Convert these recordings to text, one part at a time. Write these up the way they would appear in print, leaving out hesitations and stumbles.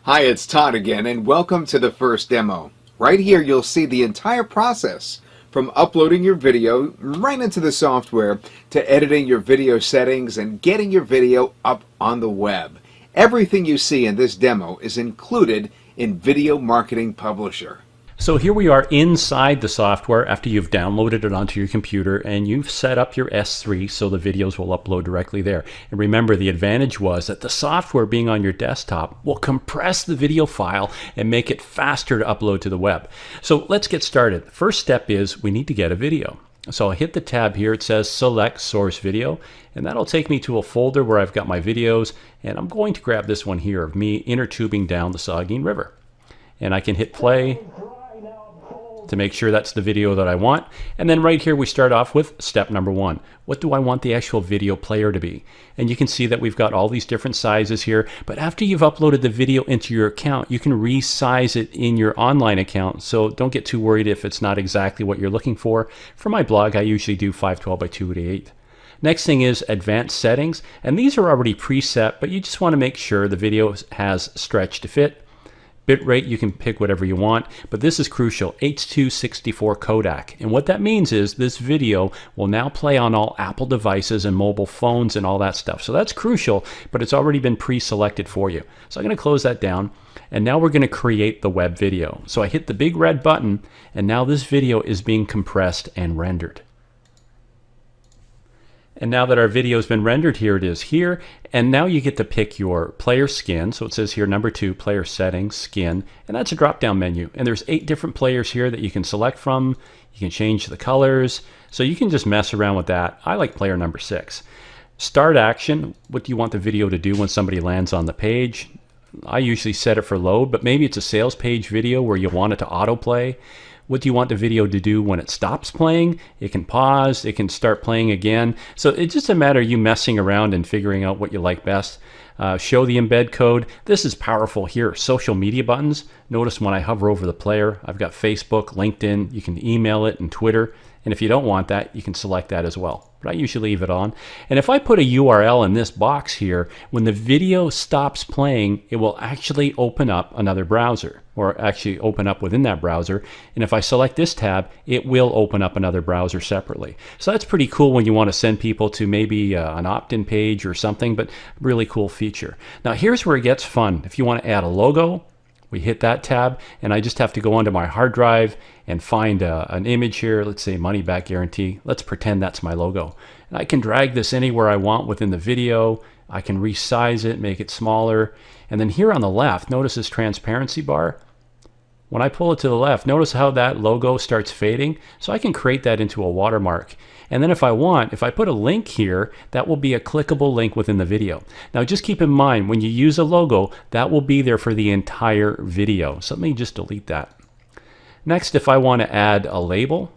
Hi, it's Todd again, and welcome to the first demo. Right here, you'll see the entire process from uploading your video right into the software to editing your video settings and getting your video up on the web. Everything you see in this demo is included in Video Marketing Publisher. So here we are inside the software after you've downloaded it onto your computer and you've set up your S3 so the videos will upload directly there. And remember, the advantage was that the software being on your desktop will compress the video file and make it faster to upload to the web. So let's get started. The first step is we need to get a video. So I'll hit the tab here. It says select source video, and that'll take me to a folder where I've got my videos, and I'm going to grab this one here of me inner tubing down the Saugeen River. And I can hit play to make sure that's the video that I want. And then right here we start off with step number one. What do I want the actual video player to be? And you can see that we've got all these different sizes here, but after you've uploaded the video into your account, you can resize it in your online account. So don't get too worried if it's not exactly what you're looking for. For my blog, I usually do 512 by 288. Next thing is advanced settings, and these are already preset, but you just want to make sure the video has stretch to fit. Bitrate, you can pick whatever you want, but this is crucial, H.264 codec. And what that means is this video will now play on all Apple devices and mobile phones and all that stuff. So that's crucial, but it's already been pre-selected for you. So I'm going to close that down, and now we're going to create the web video. So I hit the big red button, and now this video is being compressed and rendered. And now that our video has been rendered, here it is here. And now you get to pick your player skin. So it says here number 2, player settings, skin. And that's a drop-down menu. And there's 8 different players here that you can select from. You can change the colors. So you can just mess around with that. I like player number 6. Start action. What do you want the video to do when somebody lands on the page? I usually set it for load, but maybe it's a sales page video where you want it to autoplay. What do you want the video to do when it stops playing? It can pause, it can start playing again. So it's just a matter of you messing around and figuring out what you like best. Show the embed code. This is powerful here. Social media buttons. Notice when I hover over the player, I've got Facebook, LinkedIn, you can email it, and Twitter. And if you don't want that, you can select that as well. But I usually leave it on. And if I put a URL in this box here, when the video stops playing, it will actually open up another browser, or actually open up within that browser. And if I select this tab, it will open up another browser separately. So that's pretty cool when you want to send people to maybe an opt-in page or something, but really cool feature. Now here's where it gets fun. If you want to add a logo, we hit that tab, and I just have to go onto my hard drive and find an image here. Let's say money back guarantee. Let's pretend that's my logo. And I can drag this anywhere I want within the video. I can resize it, make it smaller. And then here on the left, notice this transparency bar. When I pull it to the left, notice how that logo starts fading. So I can create that into a watermark. And then if I put a link here, that will be a clickable link within the video. Now just keep in mind, when you use a logo, that will be there for the entire video. So let me just delete that. Next, if I want to add a label,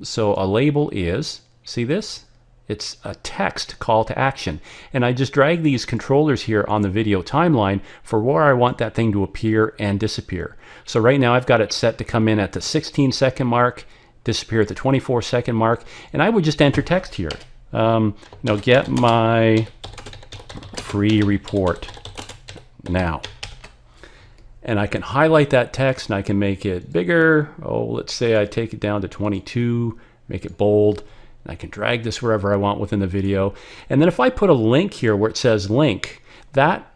so a label is, see this? It's a text call to action. And I just drag these controllers here on the video timeline for where I want that thing to appear and disappear. So right now I've got it set to come in at the 16-second mark, disappear at the 24-second mark, and I would just enter text here. Get my free report now. And I can highlight that text and I can make it bigger. Oh, let's say I take it down to 22, make it bold. And I can drag this wherever I want within the video. And then if I put a link here where it says link, that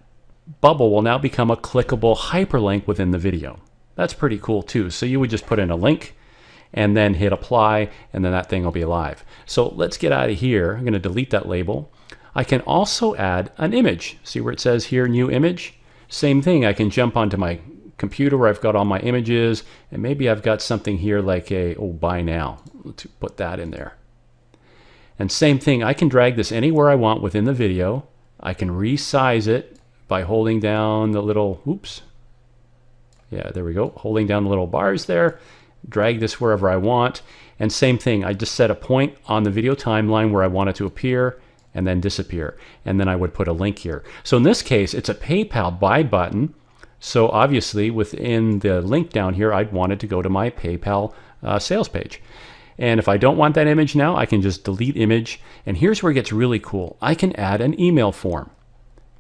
bubble will now become a clickable hyperlink within the video. That's pretty cool too. So you would just put in a link and then hit apply, and then that thing will be live. So let's get out of here. I'm going to delete that label. I can also add an image. See where it says here, new image? Same thing, I can jump onto my computer where I've got all my images, and maybe I've got something here like buy now. Let's put that in there. And same thing, I can drag this anywhere I want within the video. I can resize it by holding down the little, there we go, holding down the little bars there. Drag this wherever I want. And same thing, I just set a point on the video timeline where I want it to appear and then disappear. And then I would put a link here. So in this case, it's a PayPal buy button. So obviously within the link down here, I'd want it to go to my PayPal sales page. And if I don't want that image now, I can just delete image. And here's where it gets really cool. I can add an email form.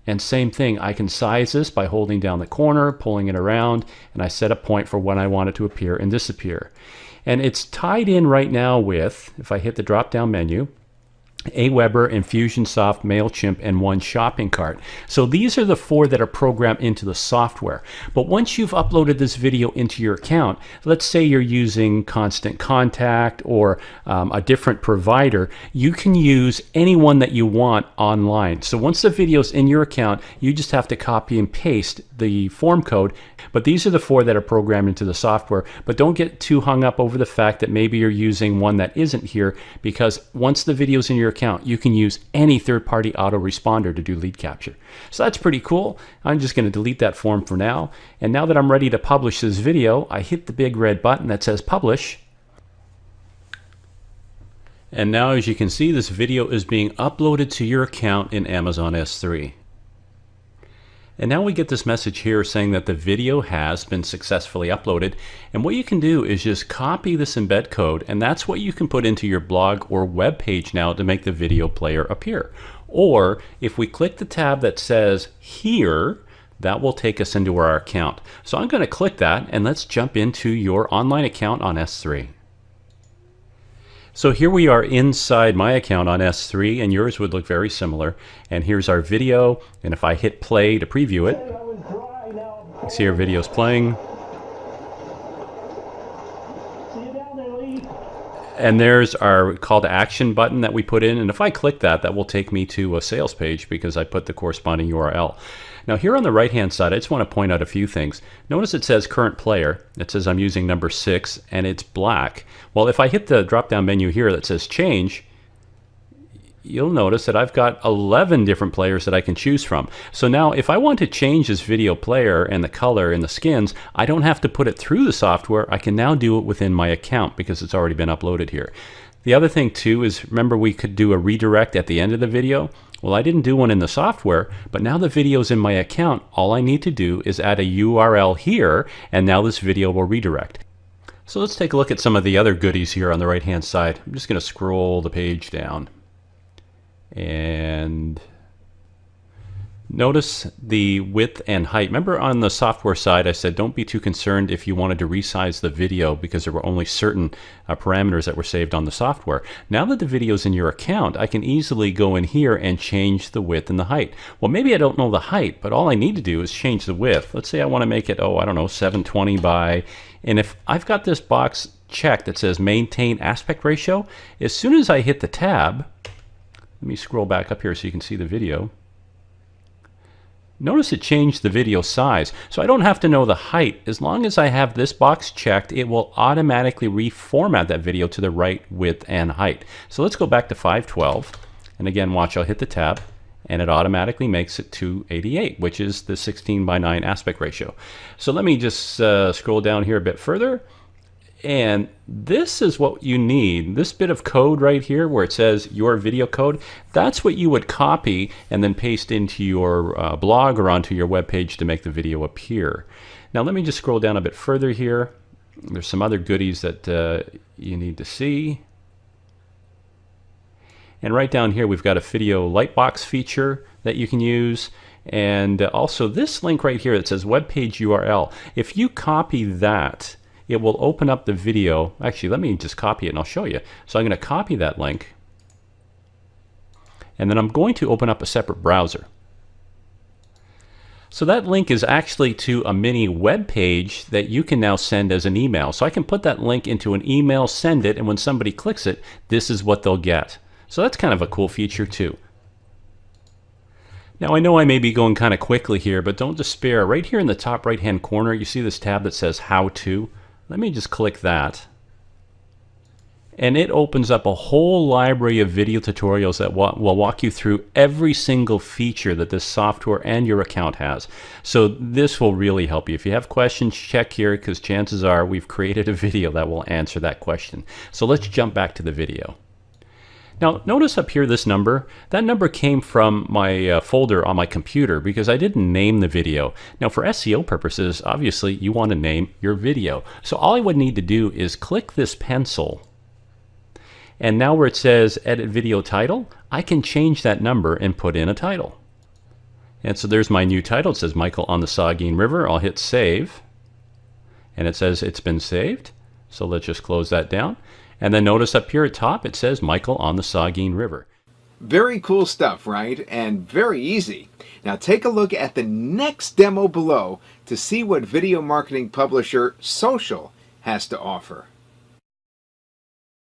And same thing, I can size this by holding down the corner, pulling it around, and I set a point for when I want it to appear and disappear. And it's tied in right now with, if I hit the drop-down menu, Aweber, Infusionsoft, MailChimp, and One Shopping Cart. So these are the 4 that are programmed into the software. But once you've uploaded this video into your account, let's say you're using Constant Contact or a different provider, you can use any one that you want online. So once the video's in your account, you just have to copy and paste the form code. But these are the 4 that are programmed into the software. But don't get too hung up over the fact that maybe you're using one that isn't here, because once the video's in your account, you can use any third-party autoresponder to do lead capture. So that's pretty cool. I'm just going to delete that form for now. And now that I'm ready to publish this video, I hit the big red button that says publish. And now, as you can see, this video is being uploaded to your account in Amazon S3. And now we get this message here saying that the video has been successfully uploaded. And what you can do is just copy this embed code, and that's what you can put into your blog or web page now to make the video player appear. Or if we click the tab that says here, that will take us into our account. So I'm going to click that, and let's jump into your online account on S3. So here we are inside my account on S3, and yours would look very similar. And here's our video, and if I hit play to preview it, you see our video's playing. And there's our call to action button that we put in, and if I click that, that will take me to a sales page because I put the corresponding URL. Now here on the right hand side, I just want to point out a few things. Notice it says current player. It says I'm using number 6 and it's black. Well, if I hit the drop down menu here that says change, you'll notice that I've got 11 different players that I can choose from. So now if I want to change this video player and the color and the skins, I don't have to put it through the software. I can now do it within my account because it's already been uploaded here. The other thing too is, remember we could do a redirect at the end of the video? Well, I didn't do one in the software, but now the video's in my account. All I need to do is add a URL here, and now this video will redirect. So let's take a look at some of the other goodies here on the right hand side. I'm just going to scroll the page down. And notice the width and height. Remember on the software side I said don't be too concerned if you wanted to resize the video because there were only certain parameters that were saved on the software. Now that the video's in your account, I can easily go in here and change the width and the height. Well, maybe I don't know the height, but all I need to do is change the width. Let's say I want to make it, I don't know, 720 by, and if I've got this box checked that says maintain aspect ratio, as soon as I hit the tab, let me scroll back up here so you can see the video. Notice it changed the video size, so I don't have to know the height. As long as I have this box checked, it will automatically reformat that video to the right width and height. So let's go back to 512, and again, watch, I'll hit the tab, and it automatically makes it 288, which is the 16:9 aspect ratio. So let me just scroll down here a bit further. And this is what you need. This bit of code right here where it says your video code, that's what you would copy and then paste into your blog or onto your web page to make the video appear. Now let me just scroll down a bit further here. There's some other goodies that you need to see. And right down here we've got a video lightbox feature that you can use. And also this link right here that says web page URL. If you copy that, it will open up the video. Actually, let me just copy it and I'll show you. So I'm going to copy that link. And then I'm going to open up a separate browser. So that link is actually to a mini web page that you can now send as an email. So I can put that link into an email, send it, and when somebody clicks it, this is what they'll get. So that's kind of a cool feature too. Now I know I may be going kind of quickly here, but don't despair. Right here in the top right hand corner, you see this tab that says How To. Let me just click that. And it opens up a whole library of video tutorials that will walk you through every single feature that this software and your account has. So this will really help you. If you have questions, check here because chances are we've created a video that will answer that question. So let's jump back to the video. Now notice up here this number. That number came from my folder on my computer because I didn't name the video. Now for SEO purposes, obviously you want to name your video. So all I would need to do is click this pencil. And now where it says edit video title, I can change that number and put in a title. And so there's my new title. It says Michael on the Saugeen River. I'll hit save. And it says it's been saved. So let's just close that down. And then notice up here at top, it says Michael on the Saugeen River. Very cool stuff, right? And very easy. Now take a look at the next demo below to see what video marketing publisher Social has to offer.